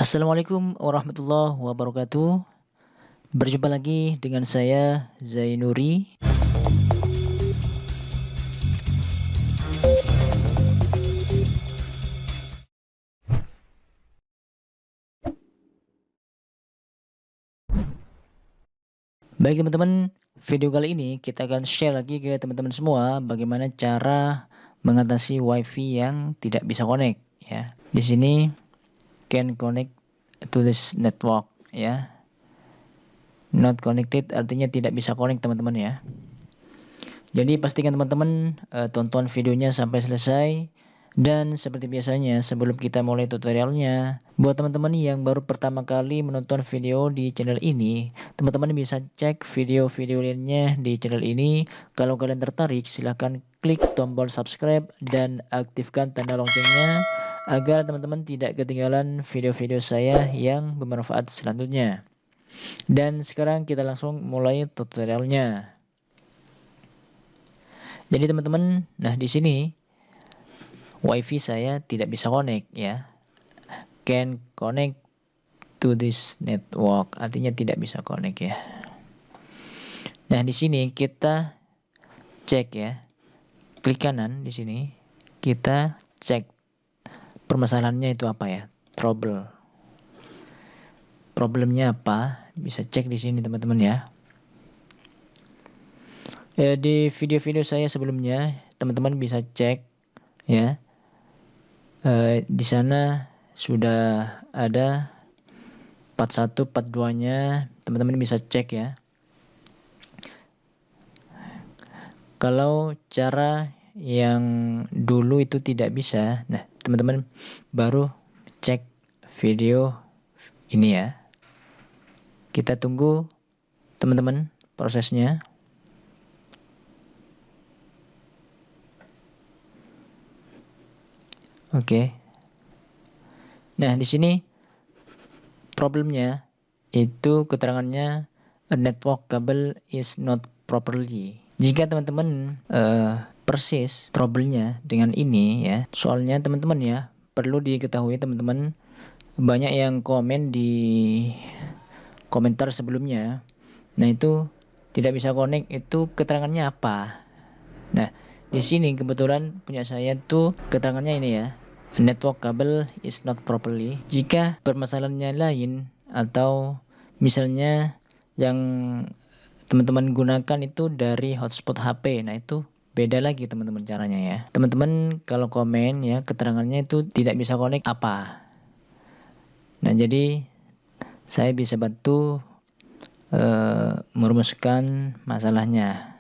Assalamualaikum warahmatullahi wabarakatuh. Berjumpa lagi dengan saya Zainuri. Baik teman-teman, video kali ini kita akan share lagi ke teman-teman semua bagaimana cara mengatasi WiFi yang tidak bisa connect ya. Di sini can connect to this network ya. Not connected artinya tidak bisa connect teman-teman ya. Jadi pastikan teman-teman tonton videonya sampai selesai. Dan seperti biasanya sebelum kita mulai tutorialnya, buat teman-teman yang baru pertama kali menonton video di channel ini, teman-teman bisa cek video-video lainnya di channel ini. Kalau kalian tertarik silahkan klik tombol subscribe dan aktifkan tanda loncengnya agar teman-teman tidak ketinggalan video-video saya yang bermanfaat selanjutnya. Dan sekarang kita langsung mulai tutorialnya. Jadi teman-teman, nah di sini WiFi saya tidak bisa connect ya. Can connect to this network artinya tidak bisa connect ya. Nah, di sini kita cek ya. Klik kanan di sini. Kita cek permasalahannya itu apa ya? Trouble. Problemnya apa? Bisa cek di sini teman-teman ya. Di video-video saya sebelumnya teman-teman bisa cek ya. Di sana sudah ada part 1, part 2-nya, teman-teman bisa cek ya. Kalau cara yang dulu itu tidak bisa, nah teman-teman baru cek video ini ya. Kita tunggu teman-teman prosesnya. Oke. Nah, di sini problemnya itu keterangannya a network cable is not properly. Jika teman-teman persis trouble-nya dengan ini ya, soalnya teman-teman ya perlu diketahui teman-teman, banyak yang komen di komentar sebelumnya. Nah, itu tidak bisa connect itu keterangannya apa? Nah, di sini kebetulan punya saya tuh keterangannya ini ya. Network cable is not properly. Jika permasalahannya lain atau misalnya yang teman-teman gunakan itu dari hotspot HP, nah itu beda lagi teman-teman caranya ya. Teman-teman kalau komen ya keterangannya itu tidak bisa connect apa. Nah, jadi saya bisa bantu merumuskan masalahnya.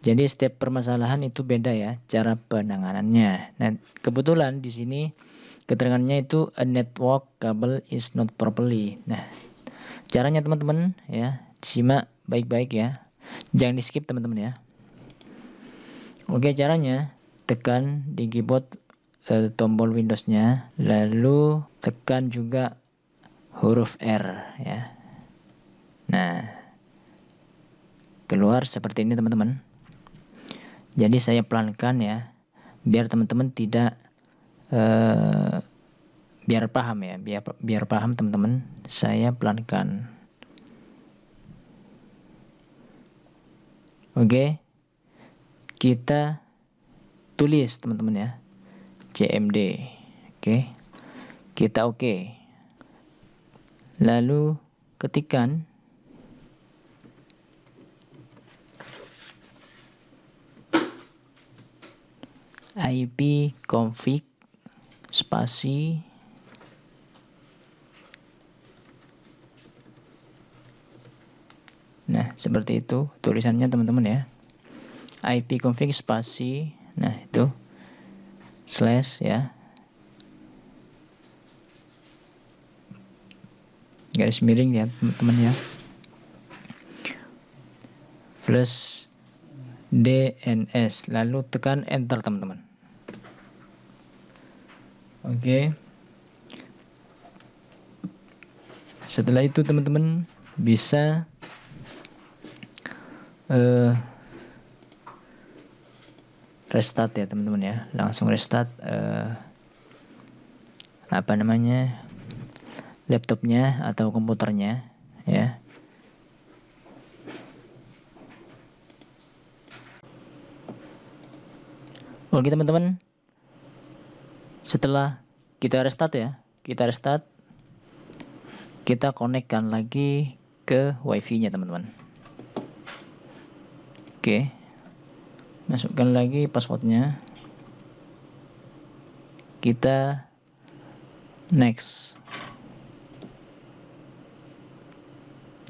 Jadi setiap permasalahan itu beda ya cara penanganannya. Nah, kebetulan di sini keterangannya itu a network cable is not properly. Nah, caranya teman-teman ya, simak baik-baik ya. Jangan di-skip teman-teman ya. Oke, caranya tekan di keyboard tombol Windows-nya, lalu tekan juga huruf R ya. Nah, keluar seperti ini teman-teman. Jadi saya pelankan ya, biar teman-teman tidak biar paham ya, biar paham teman-teman. Saya pelankan. Oke, kita tulis teman-teman ya, CMD. Oke, kita oke. Lalu ketikkan ipconfig spasi nah seperti itu tulisannya teman-teman ya, ipconfig spasi, nah itu slash ya, garis miring ya teman-teman ya, plus DNS, lalu tekan enter teman-teman. Oke. Setelah itu teman-teman bisa restart ya teman-teman ya, langsung restart laptopnya atau komputernya ya. Oke teman-teman, setelah kita restart ya, kita konekkan lagi ke wifi-nya teman-teman. Oke, masukkan lagi passwordnya, kita next.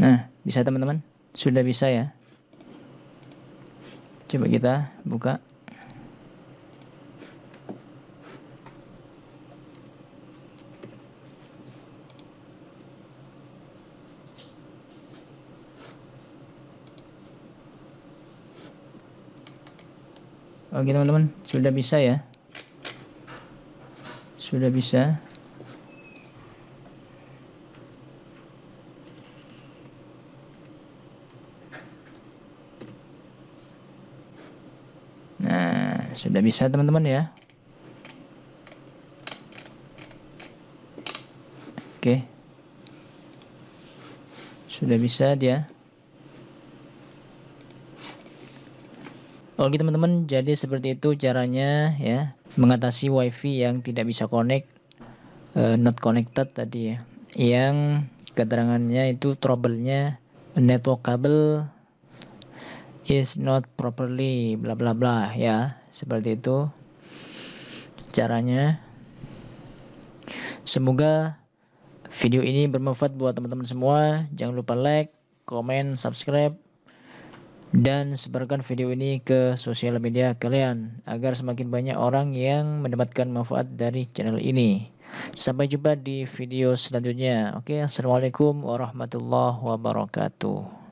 Nah, bisa teman-teman, sudah bisa ya. Coba kita buka. Oke teman-teman, sudah bisa ya. Sudah bisa. Nah, sudah bisa teman-teman ya. Oke. Sudah bisa dia. Oke teman-teman, jadi seperti itu caranya ya, mengatasi wifi yang tidak bisa connect, not connected tadi ya, yang keterangannya itu trouble-nya network cable is not properly bla bla bla ya, seperti itu caranya. Semoga video ini bermanfaat buat teman-teman semua. Jangan lupa like, comment, subscribe, dan sebarkan video ini ke sosial media kalian agar semakin banyak orang yang mendapatkan manfaat dari channel ini. Sampai jumpa di video selanjutnya. Oke, assalamualaikum warahmatullahi wabarakatuh.